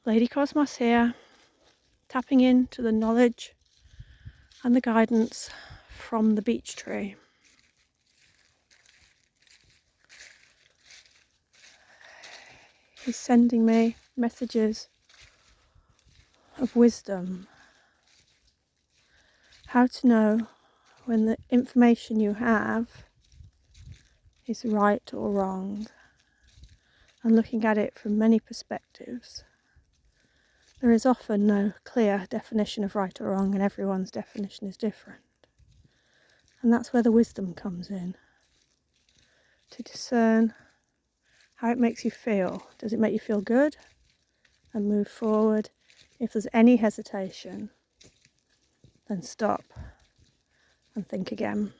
Lady Cosmos here, tapping into the knowledge and the guidance from the beech tree. He's sending me messages of wisdom, how to know when the information you have is right or wrong, and looking at it from many perspectives. There is often no clear definition of right or wrong, and everyone's definition is different. And that's where the wisdom comes in, to discern how it makes you feel. Does it make you feel good? And move forward. If there's any hesitation, then stop and think again.